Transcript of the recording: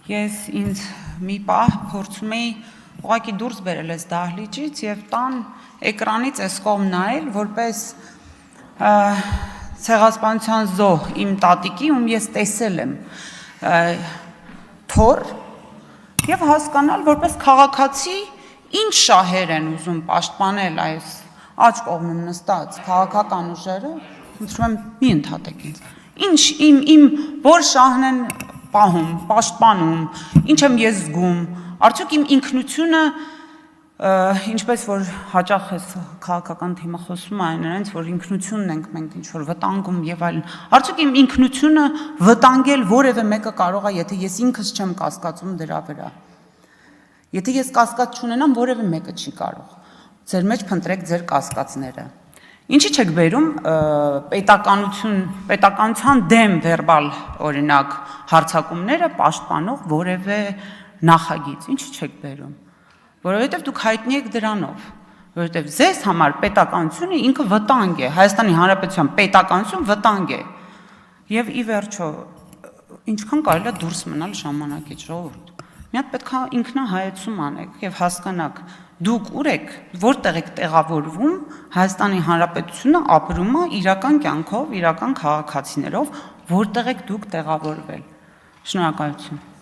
Ես ինձ մի պահ փորձում էի ուղղակի դուրս բերել այս դահլիճից եւ տան էկրանից այս կողմ նայել, որպես ցեղասպանության զոհ իմ տատիկի, ում ես տեսել եմ թոր եւ հասկանալ, որպես քաղաքացի, ինչ շահեր են ուզում պաշտպանել այս աջ կողմում նստած քաղաքական ուժերը, խնդրում եմ մի ընդհատեք ինձ։ Ինչ իմ որ շահն են պահում, պաշտպանում, ինչ եմ ես զգում, արդյոք իմ ինքնությունը, ինչպես որ հաճախ էս քաղաքական թիմը խոսում է նրանց, որ ինքնությունն ենք մենք ինչ որ վտանգում եւ այլն, արդյոք իմ ինքնությունը վտանգել որևէ մեկը կարող է, եթե ես ինքս չեմ կասկածում դրա վրա։ Եթե ես կասկած չունենամ, որևէ մեկը չի կարող։ Ձեր մեջ փնտրեք ձեր կասկածները։ Ինչի՞ չեք բերում պետականության դեմ վերբալ օրինակ հարձակումները պաշտպանող որևէ նախագիծ, ինչի՞ չեք բերում, որովհետև դուք հայտնի եք դրանով, որովհետև ձեզ համար պետականությունը ինքը վտանգ է, Հայաստանի Հանրապետության պետականություն վտանգ է։ Եվ ի վերջո, ինչքան կարելի է դուրս մնալ ժամանակից, ժողովուրդ։ Մի հատ պետք է ինքնահայեցում անեք եւ հասկանաք, դուք ուր եք, որտեղ եք տեղավորվում, Հայաստանի Հանրապետությունը ապրում է իրական կյանքով, իրական քաղաքացիներով, որտեղ եք դուք տեղավորվել։ Շնորհակալություն։